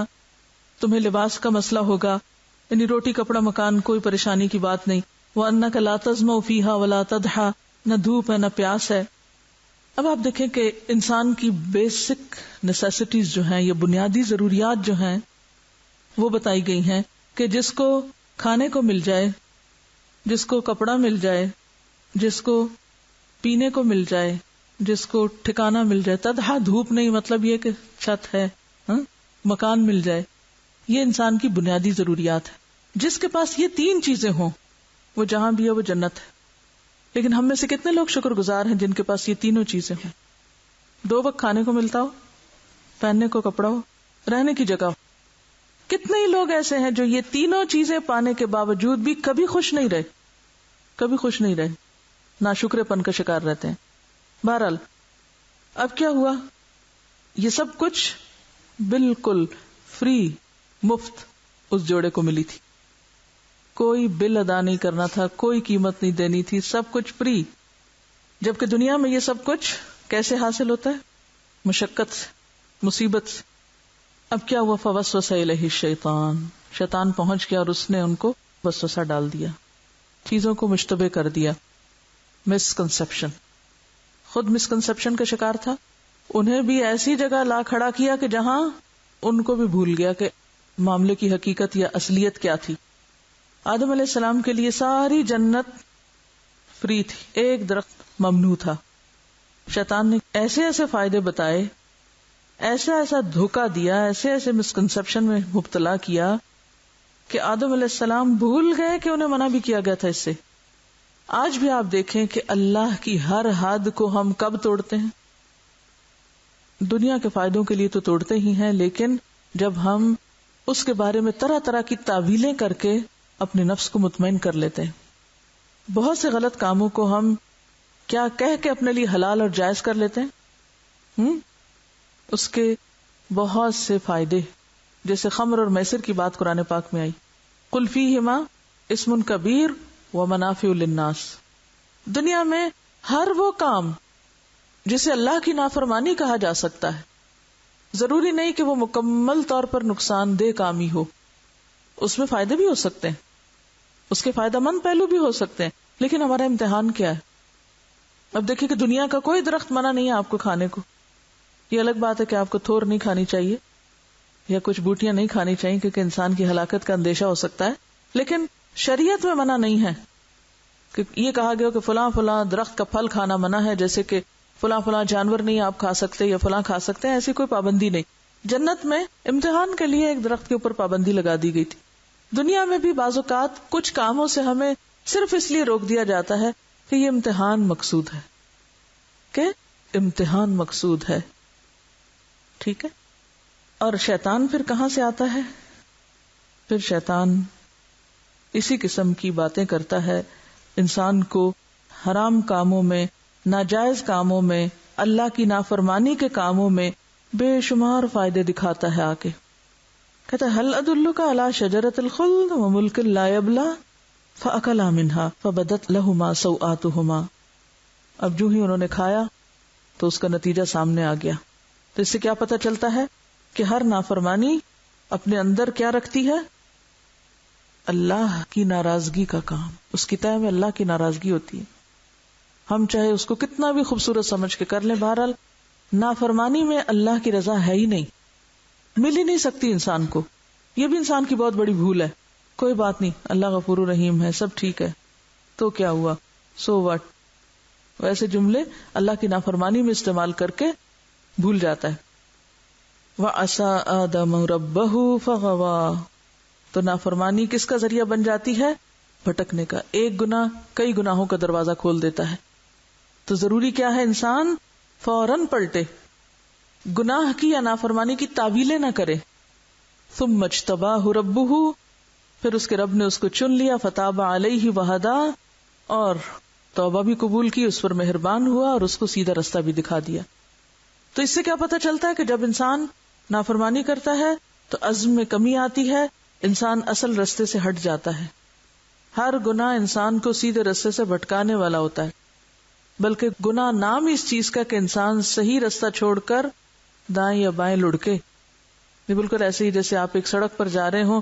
تمہیں لباس کا مسئلہ ہوگا, یعنی روٹی کپڑا مکان کوئی پریشانی کی بات نہیں. وانک لا تظمأ فیہا ولا تضحا, نہ دھوپ ہے نہ پیاس ہے. اب آپ دیکھیں کہ انسان کی بیسک نیسیسٹیز جو ہیں، یہ بنیادی ضروریات جو ہیں وہ بتائی گئی ہیں کہ جس کو کھانے کو مل جائے، جس کو کپڑا مل جائے، جس کو پینے کو مل جائے، جس کو ٹھکانہ مل جائے، تدہا دھوپ نہیں مطلب یہ کہ چھت ہے، مکان مل جائے، یہ انسان کی بنیادی ضروریات ہے. جس کے پاس یہ تین چیزیں ہوں وہ جہاں بھی ہے وہ جنت ہے. لیکن ہم میں سے کتنے لوگ شکر گزار ہیں جن کے پاس یہ تینوں چیزیں ہوں؟ 2 وقت کھانے کو ملتا ہو، پہننے کو کپڑا ہو، رہنے کی جگہ ہو. کتنے ہی لوگ ایسے ہیں جو یہ تینوں چیزیں پانے کے باوجود بھی کبھی خوش نہیں رہے، کبھی خوش نہیں رہے، ناشکرے پن کا شکار رہتے ہیں. بہرحال اب کیا ہوا؟ یہ سب کچھ بالکل فری، مفت اس جوڑے کو ملی تھی. کوئی بل ادا نہیں کرنا تھا، کوئی قیمت نہیں دینی تھی، سب کچھ فری. جبکہ دنیا میں یہ سب کچھ کیسے حاصل ہوتا ہے؟ مشقت سے، مصیبت سے. اب کیا ہوا؟ فوسوس الیہ الشیطان، شیطان پہنچ گیا اور اس نے ان کو وسوسہ ڈال دیا، چیزوں کو مشتبہ کر دیا. مسکنسپشن، خود مسکنسپشن کا شکار تھا، انہیں بھی ایسی جگہ لا کھڑا کیا کہ جہاں ان کو بھی بھول گیا کہ معاملے کی حقیقت یا اصلیت کیا تھی. آدم علیہ السلام کے لیے ساری جنت فری تھی، ایک درخت ممنوع تھا. شیطان نے ایسے ایسے فائدے بتائے، ایسا ایسا دھوکہ دیا، ایسے ایسے مسکنسپشن میں مبتلا کیا کہ آدم علیہ السلام بھول گئے کہ انہیں منع بھی کیا گیا تھا اس سے. آج بھی آپ دیکھیں کہ اللہ کی ہر حد کو ہم کب توڑتے ہیں؟ دنیا کے فائدوں کے لیے تو توڑتے ہی ہیں، لیکن جب ہم اس کے بارے میں طرح طرح کی تعویلیں کر کے اپنے نفس کو مطمئن کر لیتے ہیں. بہت سے غلط کاموں کو ہم کیا کہہ کے اپنے لیے حلال اور جائز کر لیتے ہیں. اس کے بہت سے فائدے، جیسے خمر اور میسر کی بات قرآن پاک میں آئی، قل فیہما اسم کبیر ومنافع للناس. دنیا میں ہر وہ کام جسے اللہ کی نافرمانی کہا جا سکتا ہے، ضروری نہیں کہ وہ مکمل طور پر نقصان دہ کام ہی ہو، اس میں فائدے بھی ہو سکتے ہیں، اس کے فائدہ مند پہلو بھی ہو سکتے ہیں. لیکن ہمارا امتحان کیا ہے؟ اب دیکھیں کہ دنیا کا کوئی درخت منع نہیں ہے آپ کو کھانے کو. یہ الگ بات ہے کہ آپ کو تھور نہیں کھانی چاہیے یا کچھ بوٹیاں نہیں کھانی چاہیے کیونکہ انسان کی ہلاکت کا اندیشہ ہو سکتا ہے، لیکن شریعت میں منع نہیں ہے کہ یہ کہا گیا کہ فلاں فلاں درخت کا پھل کھانا منع ہے، جیسے کہ فلاں فلاں جانور نہیں آپ کھا سکتے یا فلاں کھا سکتے ہیں، ایسی کوئی پابندی نہیں. جنت میں امتحان کے لیے ایک درخت کے اوپر پابندی لگا دی گئی تھی. دنیا میں بھی بعض اوقات کچھ کاموں سے ہمیں صرف اس لیے روک دیا جاتا ہے کہ یہ امتحان مقصود ہے، کہ امتحان مقصود ہے. ٹھیک ہے. اور شیطان پھر کہاں سے آتا ہے؟ پھر شیطان اسی قسم کی باتیں کرتا ہے، انسان کو حرام کاموں میں، ناجائز کاموں میں، اللہ کی نافرمانی کے کاموں میں بے شمار فائدے دکھاتا ہے. آ کے کہتا ہے، هل ادلک علی شجرۃ الخلد وملک لا یبلی فاکلا منها فبدت لهما سوآتهما. اب جو ہی انہوں نے کھایا تو اس کا نتیجہ سامنے آ گیا. تو اس سے کیا پتہ چلتا ہے کہ ہر نافرمانی اپنے اندر کیا رکھتی ہے؟ اللہ کی ناراضگی کا کام. اس کی تہہ میں اللہ کی ناراضگی ہوتی ہے. ہم چاہے اس کو کتنا بھی خوبصورت سمجھ کے کر لیں، بہرحال نافرمانی میں اللہ کی رضا ہے ہی نہیں، مل ہی نہیں سکتی انسان کو. یہ بھی انسان کی بہت بڑی بھول ہے. کوئی بات نہیں، اللہ غفور رحیم ہے، سب ٹھیک ہے، تو کیا ہوا، سو واٹ. ویسے جملے اللہ کی نافرمانی میں استعمال کر کے بھول جاتا ہے. وَعَصَىٰ آدَمُ رَبَّهُ فَغَوَىٰ. تو نافرمانی کس کا ذریعہ بن جاتی ہے؟ بھٹکنے کا. ایک گناہ کئی گناہوں کا دروازہ کھول دیتا ہے. تو ضروری کیا ہے؟ انسان فوراً پلٹے، گناہ کی یا نافرمانی کی تعویلیں نہ کرے. ثم اجتباہ ربہ، پھر اس کے رب نے اس کو چن لیا، فتاب علیہ وہدا، اور توبہ بھی قبول کی، اس پر مہربان ہوا اور اس کو سیدھا رستہ بھی دکھا دیا. تو اس سے کیا پتہ چلتا ہے کہ جب انسان نافرمانی کرتا ہے تو عزم میں کمی آتی ہے، انسان اصل رستے سے ہٹ جاتا ہے. ہر گناہ انسان کو سیدھے رستے سے بھٹکانے والا ہوتا ہے، بلکہ گناہ نام اس چیز کا کہ انسان صحیح رستہ چھوڑ کر دائیں یا بائیں لڑکے. یہ بالکل ایسے ہی جیسے آپ ایک سڑک پر جا رہے ہوں،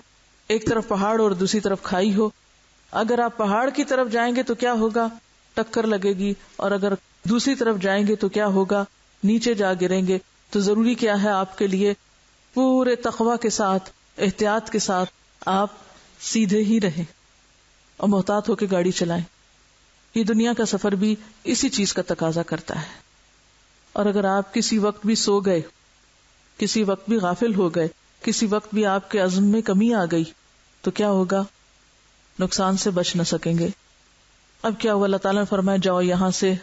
ایک طرف پہاڑ اور دوسری طرف کھائی ہو. اگر آپ پہاڑ کی طرف جائیں گے تو کیا ہوگا؟ ٹکر لگے گی، اور اگر دوسری طرف جائیں گے تو کیا ہوگا، نیچے جا گریں گے. تو ضروری کیا ہے آپ کے لیے، پورے تقوی کے ساتھ، احتیاط کے ساتھ آپ سیدھے ہی رہیں اور محتاط ہو کے گاڑی چلائیں. یہ دنیا کا سفر بھی اسی چیز کا تقاضا کرتا ہے. اور اگر آپ کسی وقت بھی سو گئے، کسی وقت بھی غافل ہو گئے، کسی وقت بھی آپ کے عزم میں کمی آ گئی تو کیا ہوگا، نقصان سے بچ نہ سکیں گے. اب کیا ہوا، اللہ تعالیٰ نے فرمایا جاؤ یہاں سے،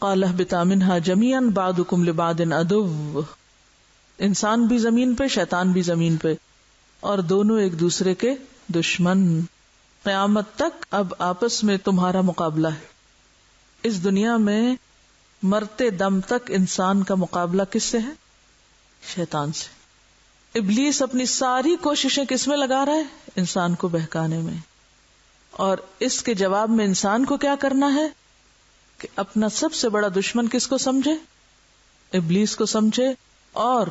قَالَ اهْبِطَا مِنْهَا جَمِيعًا بَعْضُكُمْ لِبَعْضٍ عَدُوٌّ. انسان بھی زمین پہ، شیطان بھی زمین پہ، اور دونوں ایک دوسرے کے دشمن. قیامت تک اب آپس میں تمہارا مقابلہ ہے. اس دنیا میں مرتے دم تک انسان کا مقابلہ کس سے ہے؟ شیطان سے. ابلیس اپنی ساری کوششیں کس میں لگا رہا ہے؟ انسان کو بہکانے میں. اور اس کے جواب میں انسان کو کیا کرنا ہے کہ اپنا سب سے بڑا دشمن کس کو سمجھے؟ ابلیس کو سمجھے، اور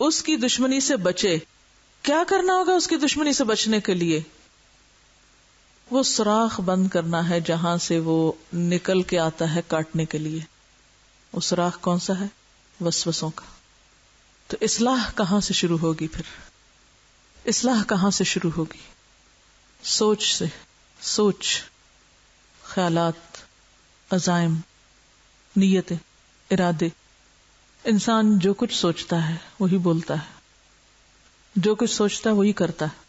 اس کی دشمنی سے بچے. کیا کرنا ہوگا اس کی دشمنی سے بچنے کے لیے؟ وہ سوراخ بند کرنا ہے جہاں سے وہ نکل کے آتا ہے کاٹنے کے لیے. وہ سوراخ کون سا ہے؟ وسوسوں کا. تو اصلاح کہاں سے شروع ہوگی؟ پھر اصلاح کہاں سے شروع ہوگی؟ سوچ سے. سوچ، خیالات، عزائم، نیتیں، ارادے. انسان جو کچھ سوچتا ہے وہی بولتا ہے، جو کچھ سوچتا ہے وہی کرتا ہے.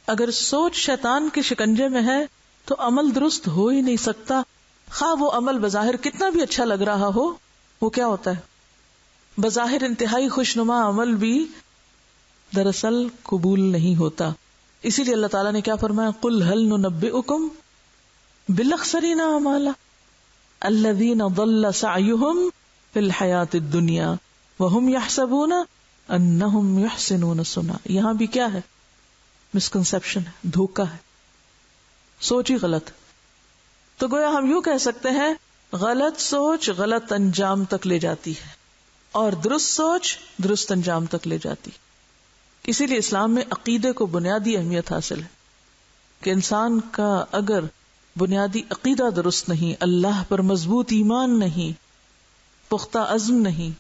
اگر سوچ شیطان کے شکنجے میں ہے تو عمل درست ہو ہی نہیں سکتا. خواہ وہ عمل بظاہر کتنا بھی اچھا لگ رہا ہو، وہ کیا ہوتا ہے، بظاہر انتہائی خوشنما عمل بھی دراصل قبول نہیں ہوتا. اسی لیے اللہ تعالیٰ نے کیا فرمایا، قُلْ هَلْ نُنَبِّئُكُمْ بِالْأَخْسَرِينَ أَعْمَالًا الَّذِينَ ضَلَّ سَعْيُهُمْ فِي الْحَيَاةِ الدُّنْيَا وَهُمْ يَحْسَبُونَ أَنَّهُمْ يُحْسِنُونَ صُنْعًا. یہاں بھی کیا ہے، مسکنسپشن ہے، دھوکہ ہے، سوچ ہی غلط. تو گویا ہم یوں کہہ سکتے ہیں، غلط سوچ غلط انجام تک لے جاتی ہے، اور درست سوچ درست انجام تک لے جاتی. اسی لیے اسلام میں عقیدے کو بنیادی اہمیت حاصل ہے کہ انسان کا اگر بنیادی عقیدہ درست نہیں، اللہ پر مضبوط ایمان نہیں، پختہ عزم نہیں،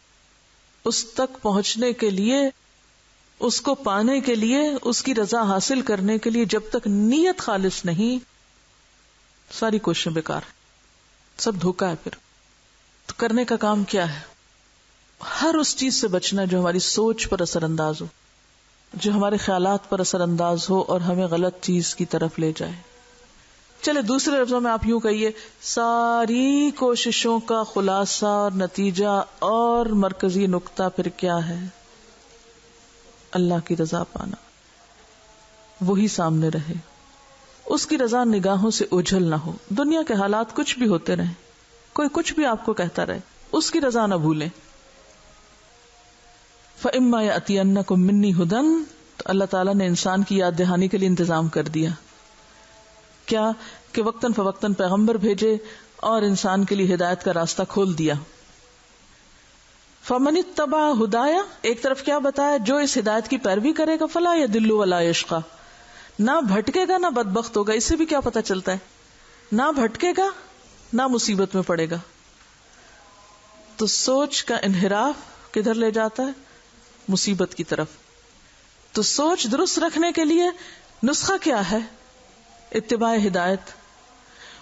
اس تک پہنچنے کے لیے، اس کو پانے کے لیے، اس کی رضا حاصل کرنے کے لیے جب تک نیت خالص نہیں، ساری کوششیں بیکار، سب دھوکا ہے. پھر تو کرنے کا کام کیا ہے؟ ہر اس چیز سے بچنا جو ہماری سوچ پر اثر انداز ہو، جو ہمارے خیالات پر اثر انداز ہو اور ہمیں غلط چیز کی طرف لے جائے. چلے دوسرے لفظوں میں آپ یوں کہیے، ساری کوششوں کا خلاصہ اور نتیجہ اور مرکزی نقطہ پھر کیا ہے؟ اللہ کی رضا پانا. وہی سامنے رہے، اس کی رضا نگاہوں سے اوجھل نہ ہو. دنیا کے حالات کچھ بھی ہوتے رہیں، کوئی کچھ بھی آپ کو کہتا رہے، اس کی رضا نہ بھولیں. فَإِمَّا يَأْتِيَنَّكُم مِّنِّي هُدًى، تو اللہ تعالیٰ نے انسان کی یاد دہانی کے لیے انتظام کر دیا. کیا کہ وقتاً فوقتاً پیغمبر بھیجے اور انسان کے لیے ہدایت کا راستہ کھول دیا. فَمَنِ اتَّبَعَ هُدَايَ، ایک طرف کیا بتایا، جو اس ہدایت کی پیروی کرے گا فَلَا يَضِلُّ وَلَا يَشْقَى، نہ بھٹکے گا نہ بدبخت ہوگا. اس سے بھی کیا پتہ چلتا ہے، نہ بھٹکے گا نہ مصیبت میں پڑے گا. تو سوچ کا انحراف کدھر لے جاتا ہے؟ مصیبت کی طرف. تو سوچ درست رکھنے کے لیے نسخہ کیا ہے؟ اتباع ہدایت.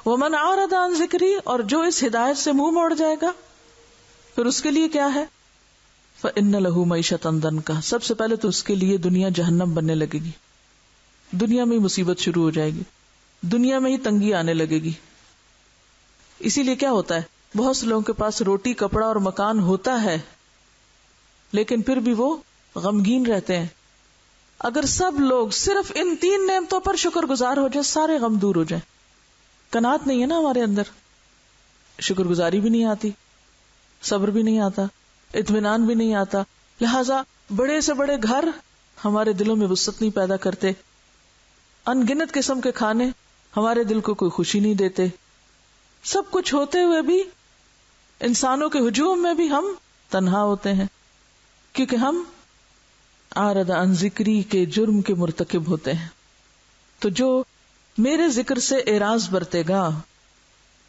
وَمَنْ أَعْرَضَ عَنْ ذِكْرِي، اور جو اس ہدایت سے منہ موڑ جائے گا پھر اس کے لیے کیا ہے؟ فَإِنَّ لَهُ مَعِيشَةً ضَنْكًا، سب سے پہلے تو اس کے لیے دنیا جہنم بننے لگے گی. دنیا میں ہی مصیبت شروع ہو جائے گی، دنیا میں ہی تنگی آنے لگے گی. اسی لیے کیا ہوتا ہے، بہت سے لوگوں کے پاس روٹی، کپڑا اور مکان ہوتا ہے لیکن پھر بھی وہ غمگین رہتے ہیں. اگر سب لوگ صرف ان 3 نعمتوں پر شکر گزار ہو جائے، سارے غم دور ہو جائیں. قناعت نہیں ہے نا ہمارے اندر، شکر گزاری بھی نہیں آتی، صبر بھی نہیں آتا، اطمینان بھی نہیں آتا. لہذا بڑے سے بڑے گھر ہمارے دلوں میں وسعت نہیں پیدا کرتے، ان گنت قسم کے کھانے ہمارے دل کو کوئی خوشی نہیں دیتے. سب کچھ ہوتے ہوئے بھی انسانوں کے ہجوم میں بھی ہم تنہا ہوتے ہیں، کیونکہ ہم اعرض عن ذکری کے جرم کے مرتکب ہوتے ہیں. تو جو میرے ذکر سے اعراض برتے گا،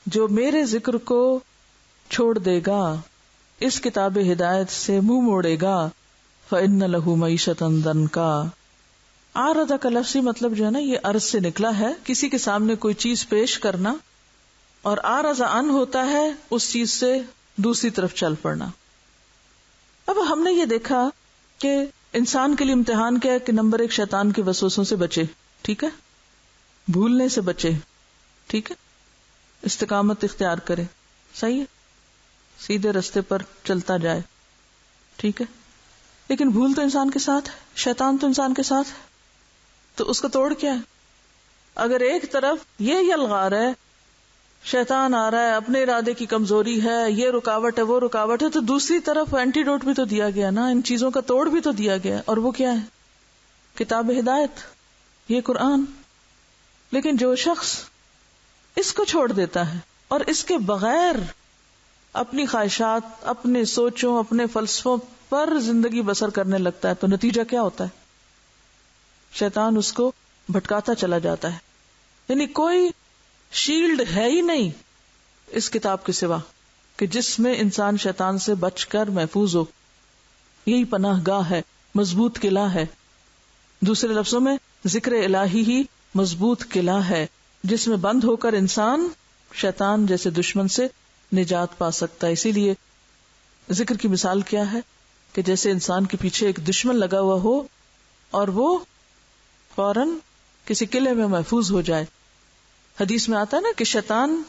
جو میرے ذکر کو چھوڑ دے گا، اس کتاب ہدایت سے منہ موڑے گا، فَإِنَّ لَهُ مَعِيشَةً ضَنْكَا۔ عارضہ کا لفظی مطلب جو ہے نا یہ عرض سے نکلا ہے، کسی کے سامنے کوئی چیز پیش کرنا، اور عارض عن ہوتا ہے اس چیز سے دوسری طرف چل پڑنا۔ اب ہم نے یہ دیکھا کہ انسان کے لیے امتحان کیا ہے کہ نمبر 1 شیطان کے وسوسوں سے بچے، ٹھیک ہے، بھولنے سے بچے، ٹھیک ہے، استقامت اختیار کرے، صحیح ہے، سیدھے رستے پر چلتا جائے، ٹھیک ہے۔ لیکن بھول تو انسان کے ساتھ ہے، شیطان تو انسان کے ساتھ ہے، تو اس کا توڑ کیا ہے؟ اگر ایک طرف یہ یلغار ہے، شیطان آ رہا ہے، اپنے ارادے کی کمزوری ہے، یہ رکاوٹ ہے، وہ رکاوٹ ہے، تو دوسری طرف اینٹی ڈوٹ بھی تو دیا گیا نا، ان چیزوں کا توڑ بھی تو دیا گیا، اور وہ کیا ہے؟ کتاب ہدایت، یہ قرآن۔ لیکن جو شخص اس کو چھوڑ دیتا ہے اور اس کے بغیر اپنی خواہشات، اپنے سوچوں، اپنے فلسفوں پر زندگی بسر کرنے لگتا ہے، تو نتیجہ کیا ہوتا ہے؟ شیطان اس کو بھٹکاتا چلا جاتا ہے۔ یعنی کوئی شیلڈ ہے ہی نہیں اس کتاب کے سوا کہ جس میں انسان شیطان سے بچ کر محفوظ ہو۔ یہی پناہ گاہ ہے، مضبوط قلعہ ہے۔ دوسرے لفظوں میں ذکر الہی ہی مضبوط قلعہ ہے جس میں بند ہو کر انسان شیطان جیسے دشمن سے نجات پا سکتا ہے۔ اسی لیے ذکر کی مثال کیا ہے کہ جیسے انسان کے پیچھے ایک دشمن لگا ہوا ہو اور وہ فوراً کسی قلعے میں محفوظ ہو جائے۔ حدیث میں آتا ہے نا کہ شیطان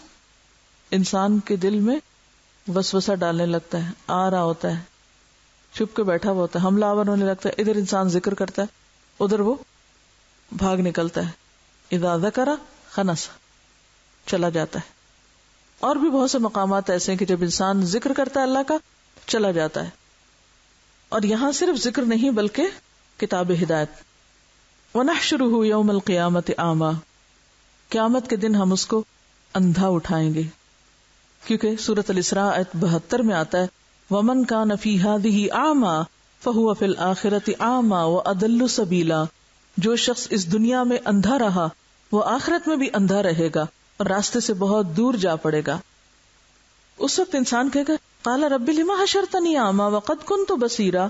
انسان کے دل میں وسوسہ ڈالنے لگتا ہے، آ رہا ہوتا ہے، چھپ کے بیٹھا ہوا ہوتا ہے، حملہ آور ہونے لگتا ہے، ادھر انسان ذکر کرتا ہے، ادھر وہ بھاگ نکلتا ہے، اذا ذکر خنس، چلا جاتا ہے۔ اور بھی بہت سے مقامات ایسے ہیں کہ جب انسان ذکر کرتا ہے اللہ کا، چلا جاتا ہے۔ اور یہاں صرف ذکر نہیں بلکہ کتاب ہدایت۔ وَنَحْشُرُهُ يَوْمَ الْقِيَامَةِ أَعْمَى، قیامت کے دن ہم اس کو اندھا اٹھائیں گے، کیونکہ سورۃ الاسراء آیت 72 میں آتا ہے وَمَنْ كَانَ فِي هَذِهِ أَعْمَى فَهُوَ فِي الْآخِرَةِ أَعْمَى وَأَضَلُّ سَبِيلًا، جو شخص اس دنیا میں اندھا رہا وہ آخرت میں بھی اندھا رہے گا اور راستے سے بہت دور جا پڑے گا۔ اس وقت انسان کہے گا قَالَ رَبِّ لِمَ حَشَرْتَنِي أَعْمَى وَقَدْ كُنْتُ بَصِيرًا،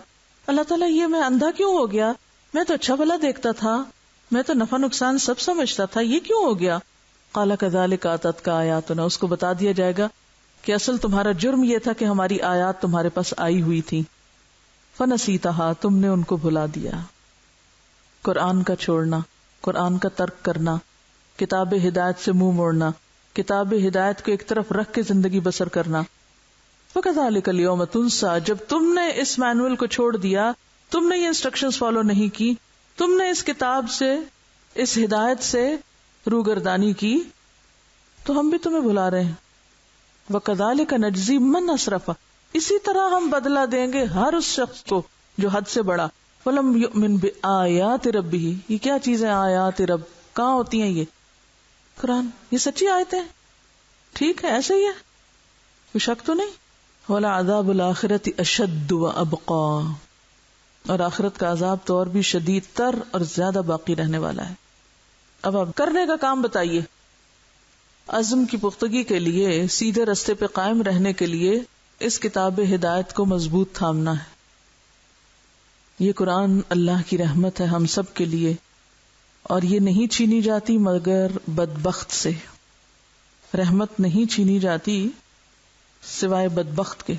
اللہ تعالیٰ یہ میں اندھا کیوں ہو گیا؟ میں تو اچھا بھلا دیکھتا تھا، میں تو نفع نقصان سب سمجھتا تھا، یہ کیوں ہو گیا؟ قَالَ كَذَلِكَ أَتَتْكَ آيَاتُنَا، اس کو بتا دیا جائے گا کہ اصل تمہارا جرم یہ تھا کہ ہماری آیات تمہارے پاس آئی ہوئی تھی، فَنَسِيتَهَا، تم نے ان کو بھلا دیا۔ قرآن کا چھوڑنا، قرآن کا ترک کرنا، کتاب ہدایت سے منہ موڑنا، کتاب ہدایت کو ایک طرف رکھ کے زندگی بسر کرنا۔ وَكَذَلِكَ الْيَوْمَ تُنسَى، جب تم نے اس مینول کو چھوڑ دیا، تم نے یہ انسٹرکشنز فالو نہیں کی، تم نے اس کتاب سے، اس ہدایت سے روگردانی کی، تو ہم بھی تمہیں بلا رہے ہیں۔ وَكَذَلِكَ نَجْزِي مَنْ أَسْرَفَ، اسی طرح ہم بدلہ دیں گے ہر اس شخص کو جو حد سے بڑا۔ وَلَمْ يُؤْمِنْ بِآيَاتِ رَبِّهِ، یہ کیا چیزیں آیات رب، کہاں ہوتی ہیں یہ؟ قرآن، یہ سچی آیتیں، ٹھیک ہے، ایسے ہی ہے، کوئی شک تو نہیں۔ وَلَعَذَابُ الْآخِرَةِ أَشَدُّ وَأَبْقَى، اور آخرت کا عذاب تو اور بھی شدید تر اور زیادہ باقی رہنے والا ہے۔ اب آپ کرنے کا کام بتائیے۔ عزم کی پختگی کے لیے، سیدھے رستے پہ قائم رہنے کے لیے اس کتاب ہدایت کو مضبوط تھامنا ہے۔ یہ قرآن اللہ کی رحمت ہے ہم سب کے لیے، اور یہ نہیں چھینی جاتی مگر بدبخت سے۔ رحمت نہیں چھینی جاتی سوائے بدبخت کے۔